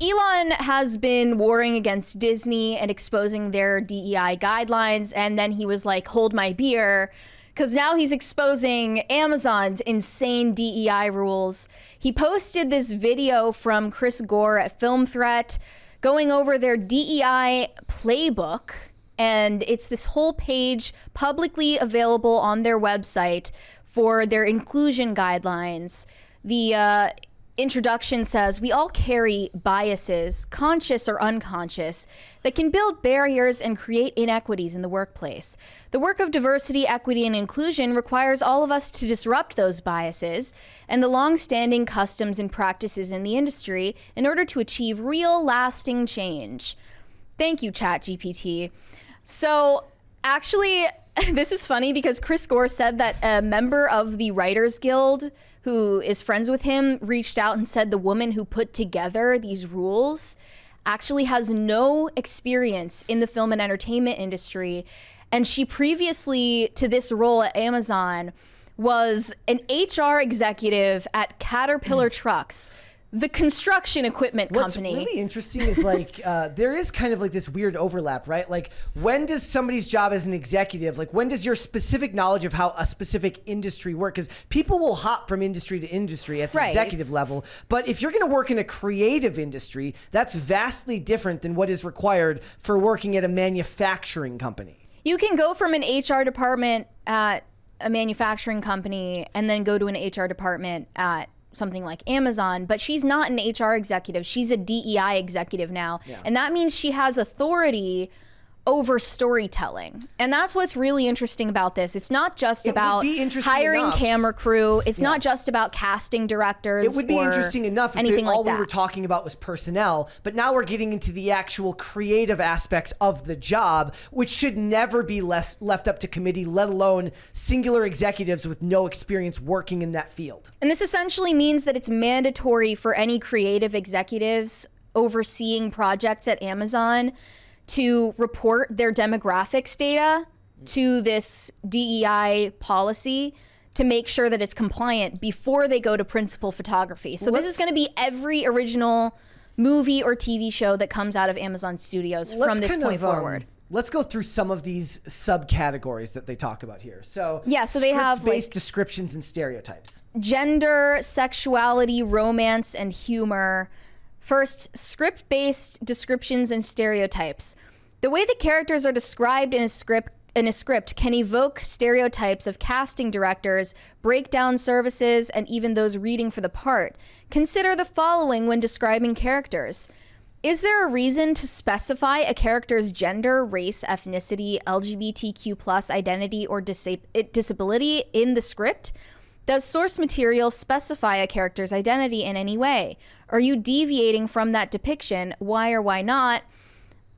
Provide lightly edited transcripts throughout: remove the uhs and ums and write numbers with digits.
Elon has been warring against Disney and exposing their DEI guidelines, and then he was like, hold my beer, because now he's exposing Amazon's insane DEI rules. He posted this video from Chris Gore at Film Threat going over their DEI playbook, and it's this whole page publicly available on their website for their inclusion guidelines. The introduction says, we all carry biases, conscious or unconscious, that can build barriers and create inequities in the workplace. The work of diversity, equity, and inclusion requires all of us to disrupt those biases and the long-standing customs and practices in the industry in order to achieve real, lasting change. Thank you, ChatGPT. So, actually, this is funny because Chris Gore said that a member of the Writers Guild who is friends with him reached out and said the woman who put together these rules actually has no experience in the film and entertainment industry. And she previously to this role at Amazon was an HR executive at Caterpillar Trucks, the construction equipment company. What's really interesting is like there is kind of like this weird overlap, right? Like when does somebody's job as an executive, like when does your specific knowledge of how a specific industry work? Because people will hop from industry to industry at the executive level. But if you're going to work in a creative industry, that's vastly different than what is required for working at a manufacturing company. You can go from an HR department at a manufacturing company and then go to an HR department at something like Amazon, but she's not an HR executive. She's a DEI executive now. Yeah. And that means she has authority over storytelling. And that's what's really interesting about this. It's not just about hiring camera crew. It's not just about casting directors. It would be interesting enough if all we were talking about was personnel, but now we're getting into the actual creative aspects of the job, which should never be left up to committee, let alone singular executives with no experience working in that field. And this essentially means that it's mandatory for any creative executives overseeing projects at Amazon to report their demographics data to this DEI policy to make sure that it's compliant before they go to principal photography. So this is going to be every original movie or TV show that comes out of Amazon Studios from this point forward. Let's go through some of these subcategories that they talk about here. So yeah, so they have script-based descriptions and stereotypes. Gender, sexuality, romance, and humor. First, script-based descriptions and stereotypes. The way the characters are described in a script can evoke stereotypes of casting directors, breakdown services, and even those reading for the part. Consider the following when describing characters. Is there a reason to specify a character's gender, race, ethnicity, LGBTQ+ identity, or disability in the script? Does source material specify a character's identity in any way? Are you deviating from that depiction? Why or why not?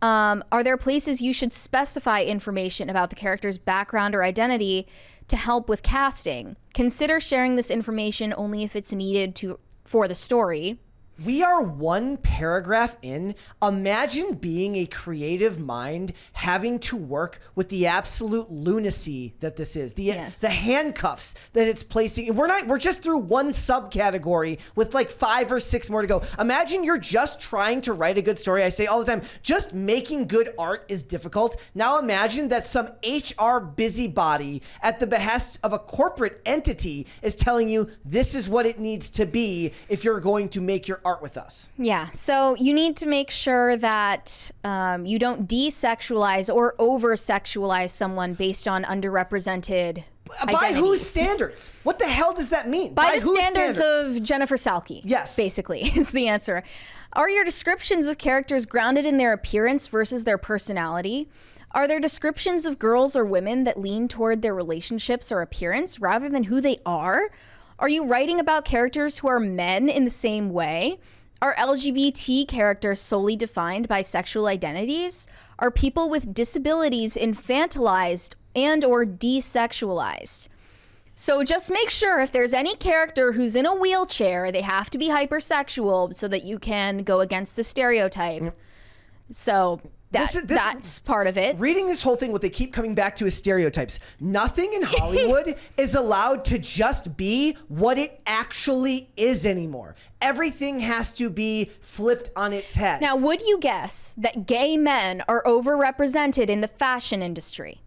Are there places you should specify information about the character's background or identity to help with casting? Consider sharing this information only if it's needed for the story. We are one paragraph in. Imagine being a creative mind having to work with the absolute lunacy that this is. The handcuffs that it's placing. We're just through one subcategory with like 5 or 6 more to go. Imagine you're just trying to write a good story. I say all the time, just making good art is difficult. Now imagine that some HR busybody at the behest of a corporate entity is telling you this is what it needs to be if you're going to make your art with us. Yeah, so you need to make sure that you don't desexualize or over-sexualize someone based on underrepresented identities. By whose standards? What the hell does that mean? By the standards of Jennifer Salke. Yes. Basically, is the answer. Are your descriptions of characters grounded in their appearance versus their personality? Are there descriptions of girls or women that lean toward their relationships or appearance rather than who they are? Are you writing about characters who are men in the same way? Are LGBT characters solely defined by sexual identities? Are people with disabilities infantilized and or desexualized? So just make sure if there's any character who's in a wheelchair, they have to be hypersexual so that you can go against the stereotype. So That's part of it. Reading this whole thing, what they keep coming back to is stereotypes. Nothing in Hollywood is allowed to just be what it actually is anymore. Everything has to be flipped on its head. Now, would you guess that gay men are overrepresented in the fashion industry?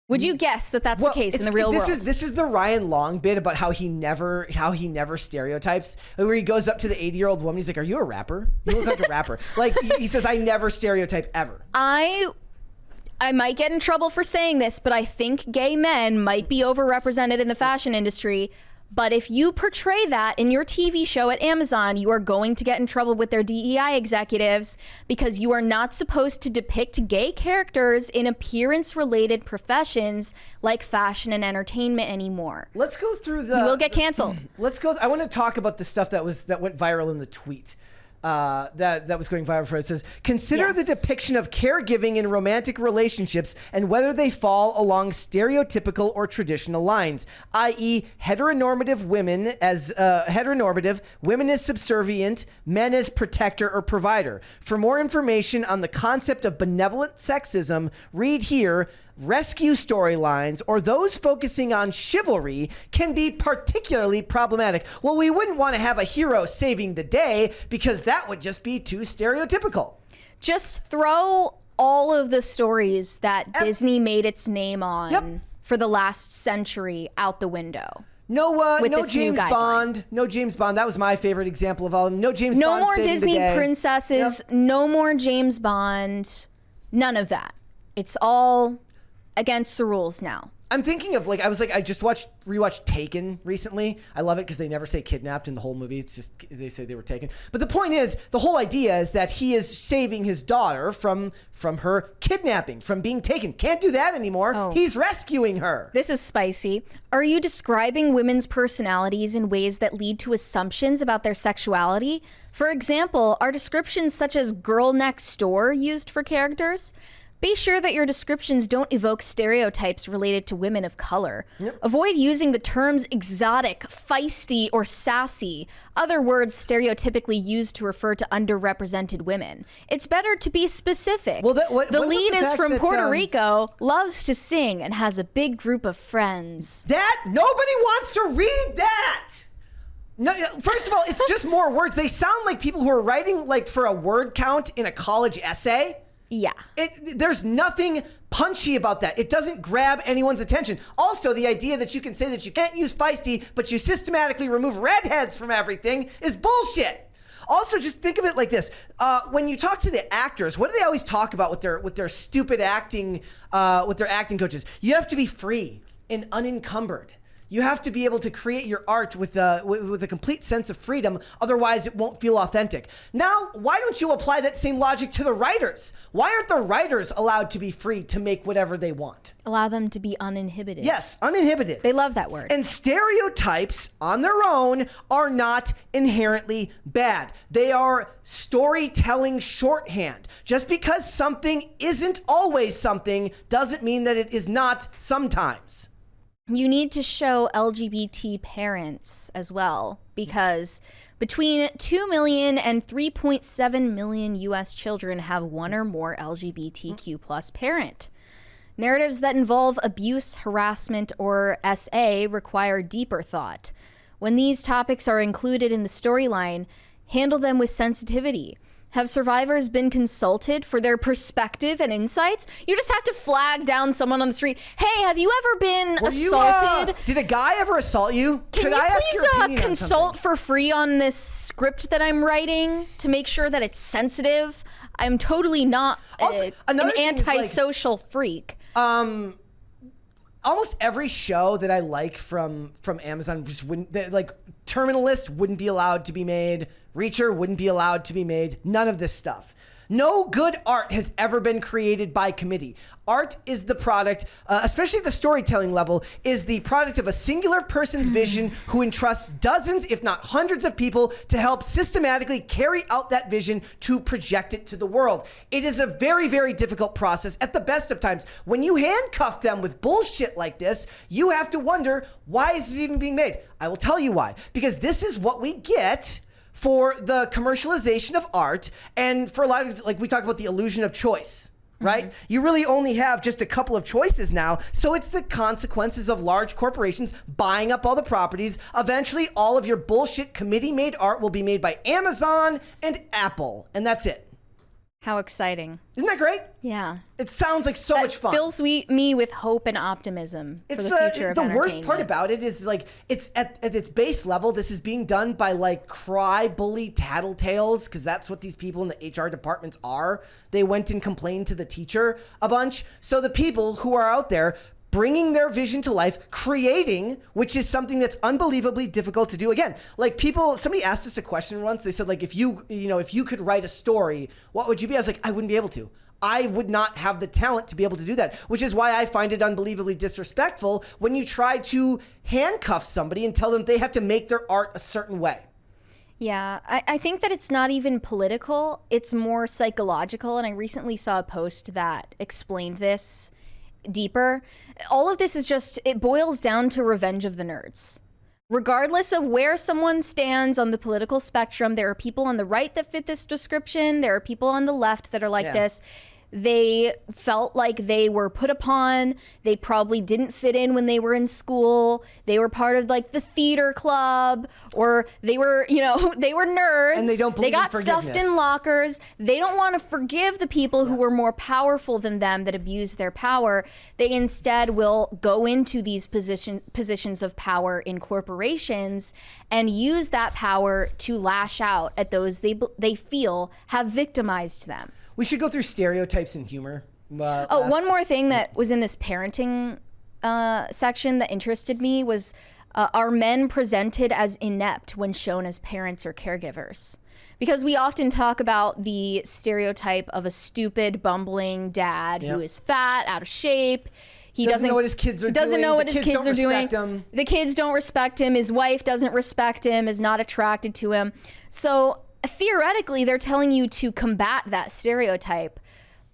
Would you guess that that's the case in the real world? This is the Ryan Long bit about how he never stereotypes. Where he goes up to the 80-year-old woman, he's like, "Are you a rapper? You look like a rapper." Like he says, "I never stereotype ever." I might get in trouble for saying this, but I think gay men might be overrepresented in the fashion industry. But if you portray that in your TV show at Amazon, you are going to get in trouble with their DEI executives because you are not supposed to depict gay characters in appearance-related professions like fashion and entertainment anymore. Let's go through You will get canceled. I want to talk about the stuff that went viral in the tweet. That was going viral for it. It says, consider the depiction of caregiving in romantic relationships and whether they fall along stereotypical or traditional lines, i.e. heteronormative women as women as subservient, men as protector or provider. For more information on the concept of benevolent sexism, read here. Rescue storylines or those focusing on chivalry can be particularly problematic. Well, we wouldn't want to have a hero saving the day because that would just be too stereotypical. Just throw all of the stories that Disney made its name on for the last century out the window. No James Bond. No James Bond. That was my favorite example of all of them. No James Bond. No more Disney princesses. No more James Bond. None of that. It's all against the rules now. I'm thinking of I just rewatched Taken recently. I love it because they never say kidnapped in the whole movie. It's just they say they were taken. But the point is, the whole idea is that he is saving his daughter from her kidnapping, from being taken. Can't do that anymore. Oh. He's rescuing her. This is spicy. Are you describing women's personalities in ways that lead to assumptions about their sexuality? For example, are descriptions such as girl next door used for characters? Be sure that your descriptions don't evoke stereotypes related to women of color. Yep. Avoid using the terms exotic, feisty, or sassy, other words stereotypically used to refer to underrepresented women. It's better to be specific. Well, the lead is from Puerto Rico, loves to sing, and has a big group of friends. That nobody wants to read that. No, first of all, it's just more words. They sound like people who are writing for a word count in a college essay. Yeah. There's nothing punchy about that. It doesn't grab anyone's attention. Also, the idea that you can say that you can't use feisty, but you systematically remove redheads from everything is bullshit. Also, just think of it like this. When you talk to the actors, what do they always talk about with their stupid acting, with their acting coaches? You have to be free and unencumbered. You have to be able to create your art with a complete sense of freedom. Otherwise, it won't feel authentic. Now, why don't you apply that same logic to the writers? Why aren't the writers allowed to be free to make whatever they want? Allow them to be uninhibited. Yes, uninhibited. They love that word. And stereotypes on their own are not inherently bad. They are storytelling shorthand. Just because something isn't always something doesn't mean that it is not sometimes. You need to show LGBT parents as well, because between 2 million and 3.7 million U.S. children have one or more LGBTQ plus parent. Narratives that involve abuse, harassment, or SA require deeper thought. When these topics are included in the storyline, handle them with sensitivity. Have survivors been consulted for their perspective and insights? You just have to flag down someone on the street. Hey, have you ever been assaulted? Did a guy ever assault you? Can you please consult for free on this script that I'm writing to make sure that it's sensitive? I'm totally not an antisocial freak. Almost every show that I like from Amazon just wouldn't, Terminalist wouldn't be allowed to be made. Reacher wouldn't be allowed to be made. None of this stuff. No good art has ever been created by committee. Art is the product, especially at the storytelling level, is the product of a singular person's vision who entrusts dozens, if not hundreds of people to help systematically carry out that vision to project it to the world. It is a very, very difficult process at the best of times. When you handcuff them with bullshit like this, you have to wonder, why is it even being made? I will tell you why. Because this is what we get for the commercialization of art, and for a lot of, like we talk about the illusion of choice. right? You really only have just a couple of choices now. So it's the consequences of large corporations buying up all the properties. Eventually, all of your bullshit committee-made art will be made by Amazon and Apple, and that's it. How exciting. Isn't that great? Yeah. It sounds like so much fun. Fills me with hope and optimism for the future of the worst part about it is like it's at its base level, this is being done by like cry bully tattletales, because that's what these people in the HR departments are. They went and complained to the teacher a bunch. So the people who are out there bringing their vision to life, creating, which is something that's unbelievably difficult to do. Again, like somebody asked us a question once. They said, like, if you could write a story, what would you be? I was like, I wouldn't be able to. I would not have the talent to be able to do that, which is why I find it unbelievably disrespectful when you try to handcuff somebody and tell them they have to make their art a certain way. Yeah, I think that it's not even political. It's more psychological. And I recently saw a post that explained this deeper. All of this is it boils down to revenge of the nerds. Regardless of where someone stands on the political spectrum, there are people on the right that fit this description. There are people on the left that are like this. They felt like they were put upon. They probably didn't fit in when they were in school. They were part of like the theater club, or they were, they were nerds. And they don't believe They got in forgiveness. stuffed in lockers. They don't want to forgive the people who were more powerful than them that abused their power. They instead will go into these positions of power in corporations and use that power to lash out at those they feel have victimized them. We should go through stereotypes and humor. One more thing that was in this parenting section that interested me was, are men presented as inept when shown as parents or caregivers? Because we often talk about the stereotype of a stupid, bumbling dad who is fat, out of shape. He doesn't know what his kids are doing. Doesn't know what his kids are doing. The kids don't respect him. His wife doesn't respect him, is not attracted to him. So theoretically, they're telling you to combat that stereotype,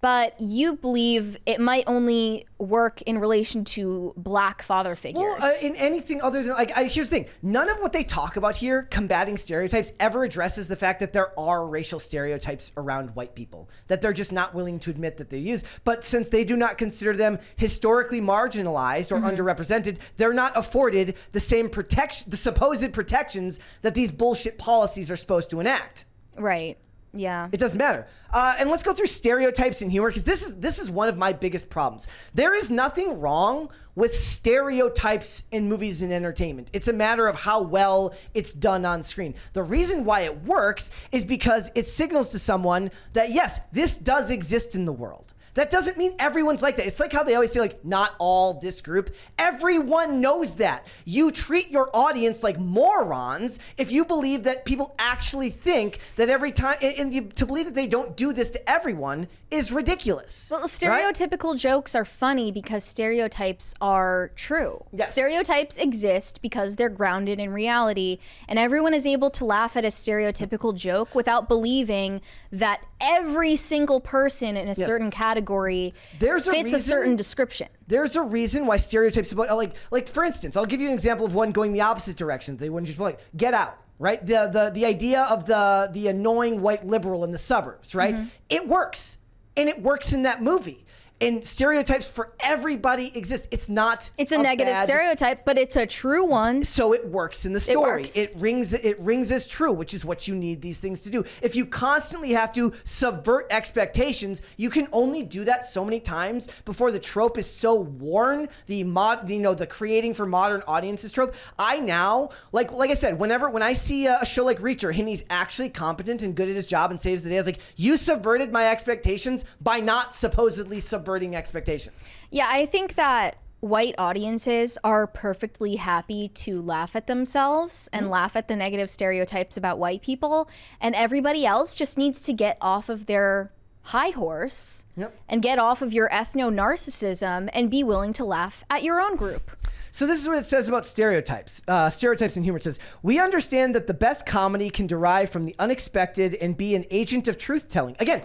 but you believe it might only work in relation to black father figures. Well, in anything other than, here's the thing. None of what they talk about here, combating stereotypes, ever addresses the fact that there are racial stereotypes around white people, that they're just not willing to admit that they use. But since they do not consider them historically marginalized or underrepresented, they're not afforded the same protection, the supposed protections that these bullshit policies are supposed to enact. Right. Yeah. It doesn't matter. And let's go through stereotypes and humor, because this is one of my biggest problems. There is nothing wrong with stereotypes in movies and entertainment. It's a matter of how well it's done on screen. The reason why it works is because it signals to someone that, yes, this does exist in the world. That doesn't mean everyone's like that. It's like how they always say, like, not all this group. Everyone knows that. You treat your audience like morons if you believe that people actually think that every time, and to believe that they don't do this to everyone is ridiculous. Well, stereotypical jokes are funny because stereotypes are true. Yes. Stereotypes exist because they're grounded in reality, and everyone is able to laugh at a stereotypical joke without believing that every single person in a certain category fits a certain description. There's a reason why stereotypes about, like for instance, I'll give you an example of one going the opposite direction. They wouldn't just like Get Out. Right? The idea of the annoying white liberal in the suburbs, right? It works. And it works in that movie. And stereotypes for everybody exist. It's a negative stereotype, but it's a true one. So it works in the story. It works. It rings as true, which is what you need these things to do. If you constantly have to subvert expectations, you can only do that so many times before the trope is so worn. The creating for modern audiences trope. I now, like I said, when I see a show like Reacher and he's actually competent and good at his job and saves the day, I was like, you subverted my expectations by not supposedly subverting expectations. Yeah, I think that white audiences are perfectly happy to laugh at themselves and laugh at the negative stereotypes about white people, and everybody else just needs to get off of their high horse and get off of your ethno-narcissism and be willing to laugh at your own group. So this is what it says about stereotypes. Stereotypes and humor. It says, we understand that the best comedy can derive from the unexpected and be an agent of truth-telling. Again,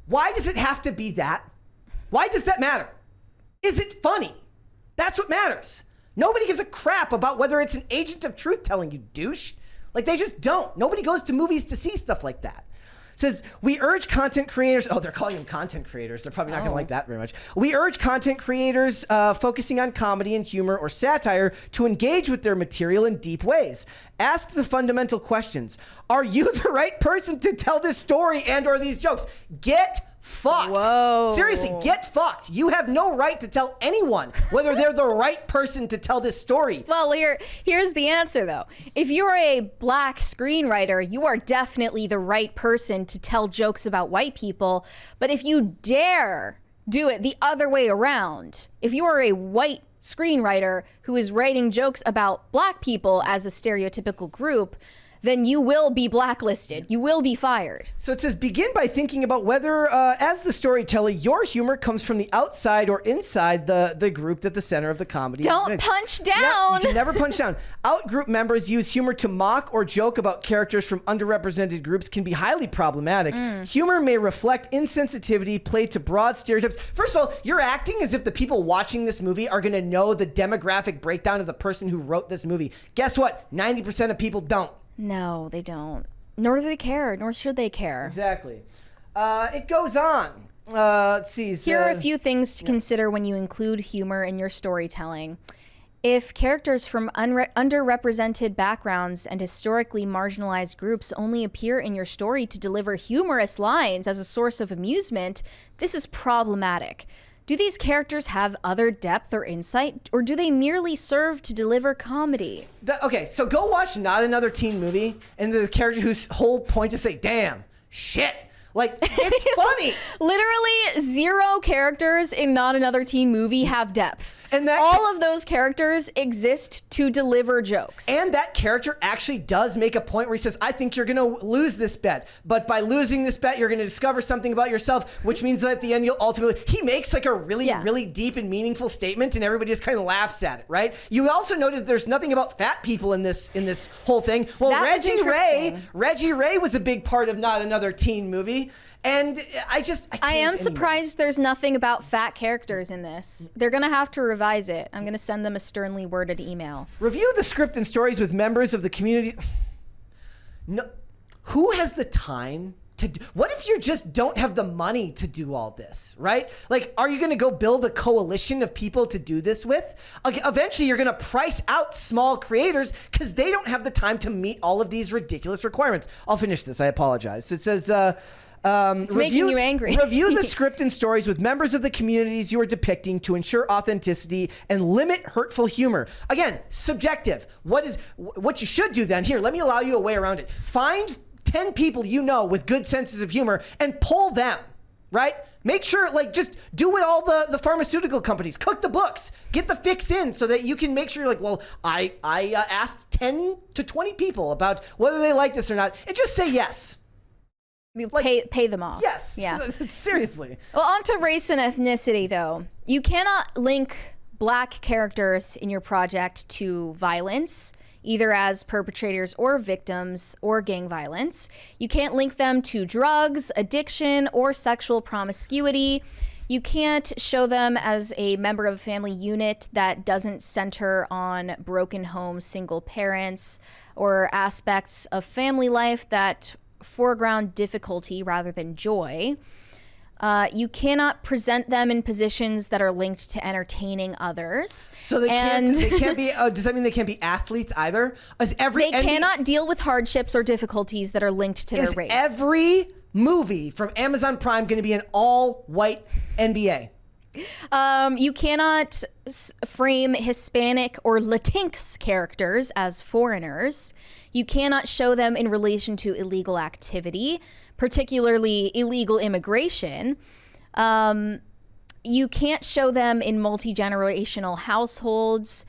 why does it have to be that? Why does that matter? Is it funny? That's what matters. Nobody gives a crap about whether it's an agent of truth telling, you douche. Like, they just don't. Nobody goes to movies to see stuff like that. says, we urge content creators. Oh, they're calling them content creators. They're probably not going to like that very much. We urge content creators focusing on comedy and humor or satire to engage with their material in deep ways. Ask the fundamental questions. Are you the right person to tell this story and or these jokes? Get fucked. Whoa. Seriously, get fucked. You have no right to tell anyone whether they're the right person to tell this story. Well, here's the answer, though. If you're a black screenwriter, you are definitely the right person to tell jokes about white people. But if you dare do it the other way around, if you are a white screenwriter who is writing jokes about black people as a stereotypical group, then you will be blacklisted. You will be fired. So it says, begin by thinking about whether, as the storyteller, your humor comes from the outside or inside the group at the center of the comedy. Don't punch down. Yeah, you can never punch down. Out-group members use humor to mock or joke about characters from underrepresented groups can be highly problematic. Humor may reflect insensitivity, play to broad stereotypes. First of all, you're acting as if the people watching this movie are going to know the demographic breakdown of the person who wrote this movie. Guess what? 90% of people don't. No, they don't. Nor do they care, nor should they care. Exactly. It goes on. Let's see. Here are a few things to consider when you include humor in your storytelling. If characters from underrepresented backgrounds and historically marginalized groups only appear in your story to deliver humorous lines as a source of amusement, this is problematic. Do these characters have other depth or insight, or do they merely serve to deliver comedy? Okay, so go watch Not Another Teen Movie, and the character whose whole point is say, damn, shit. Like, it's funny. Literally 0 characters in Not Another Teen Movie have depth. And that all of those characters exist to deliver jokes. And that character actually does make a point where he says, I think you're going to lose this bet. But by losing this bet, you're going to discover something about yourself, which means that at the end, you'll ultimately... He makes like a really deep and meaningful statement, and everybody just kind of laughs at it, right? You also noted there's nothing about fat people in this whole thing. Well, Reggie Ray was a big part of Not Another Teen Movie. And I am surprised there's nothing about fat characters in this. They're going to have to revise it. I'm going to send them a sternly worded email. Review the script and stories with members of the community. No, who has the time to do? What if you just don't have the money to do all this, right? Like, are you going to go build a coalition of people to do this with? Eventually, you're going to price out small creators because they don't have the time to meet all of these ridiculous requirements. I'll finish this. I apologize. So it says... it's making you angry. Review the script and stories with members of the communities you are depicting to ensure authenticity and limit hurtful humor. Again, subjective. What you should do then, here, let me allow you a way around it. Find 10 people you know with good senses of humor and poll them, right? Make sure, like, just do what all the pharmaceutical companies, cook the books, get the fix in so that you can make sure you're like, well, I asked 10 to 20 people about whether they like this or not, and just say yes. Like, pay them off. Yes. Yeah. Seriously. Well, on to race and ethnicity, though. You cannot link black characters in your project to violence, either as perpetrators or victims or gang violence. You can't link them to drugs, addiction, or sexual promiscuity. You can't show them as a member of a family unit that doesn't center on broken homes, single parents, or aspects of family life that foreground difficulty rather than joy. You cannot present them in positions that are linked to entertaining others. So they can't be, does that mean they can't be athletes either? They cannot deal with hardships or difficulties that are linked to their race. Every movie from Amazon Prime going to be an all-white NBA? You cannot frame Hispanic or Latinx characters as foreigners. You cannot show them in relation to illegal activity, particularly illegal immigration. You can't show them in multi-generational households.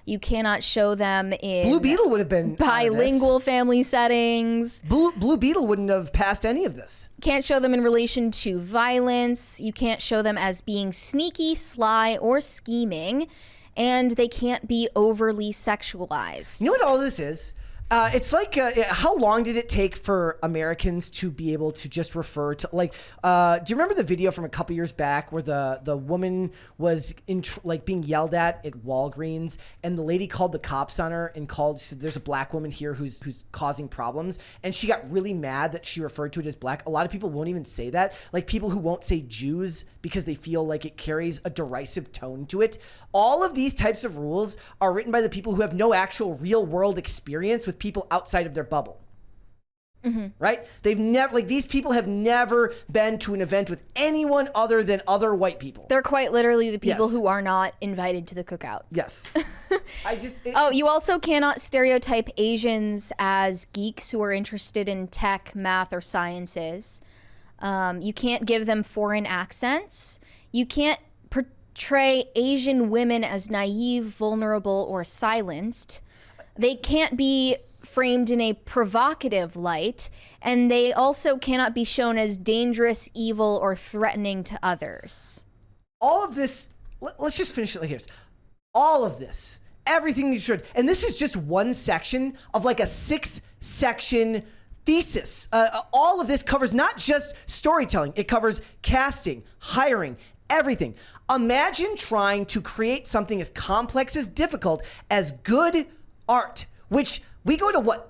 You cannot show them in Blue Beetle would have been bilingual family settings. Blue Beetle wouldn't have passed any of this. Can't show them in relation to violence. You can't show them as being sneaky, sly, or scheming. And they can't be overly sexualized. You know what all this is? It's like, how long did it take for Americans to be able to just refer to, like, do you remember the video from a couple years back where the woman was being yelled at Walgreens, and the lady called the cops on her and said, there's a black woman here who's causing problems, and she got really mad that she referred to it as black. A lot of people won't even say that. Like people who won't say Jews because they feel like it carries a derisive tone to it. All of these types of rules are written by the people who have no actual real world experience with people outside of their bubble. Mm-hmm. Right? They've never, like, these people have never been to an event with anyone other than other white people. They're quite literally the people who are not invited to the cookout. Yes. You also cannot stereotype Asians as geeks who are interested in tech, math, or sciences. You can't give them foreign accents. You can't portray Asian women as naive, vulnerable, or silenced. They can't be framed in a provocative light, and they also cannot be shown as dangerous, evil, or threatening to others. All of this, let's just finish it here. All of this, everything you should, and this is just one section of like a 6-section thesis. All of this covers not just storytelling, it covers casting, hiring, everything. Imagine trying to create something as complex, as difficult as good art, which we go to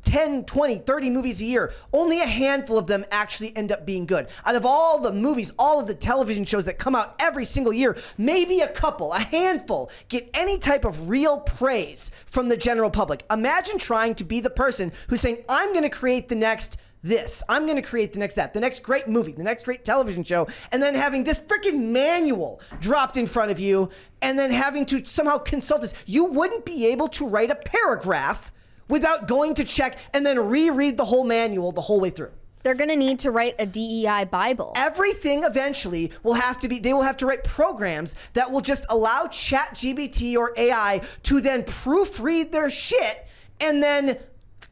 10, 20, 30 movies a year. Only a handful of them actually end up being good. Out of all the movies, all of the television shows that come out every single year, maybe a handful get any type of real praise from the general public. Imagine trying to be the person who's saying, I'm going to create the next this. I'm going to create the next that, the next great movie, the next great television show, and then having this freaking manual dropped in front of you and then having to somehow consult this. You wouldn't be able to write a paragraph without going to check and then reread the whole manual the whole way through. They're going to need to write a DEI Bible. Everything eventually will have to be, they will have to write programs that will just allow ChatGPT or AI to then proofread their shit and then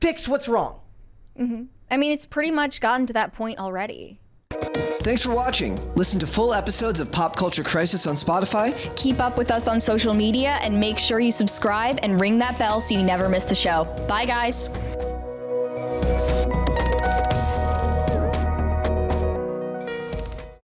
fix what's wrong. Mm-hmm. I mean, it's pretty much gotten to that point already. Thanks for watching. Listen to full episodes of Pop Culture Crisis on Spotify. Keep up with us on social media and make sure you subscribe and ring that bell so you never miss the show. Bye, guys.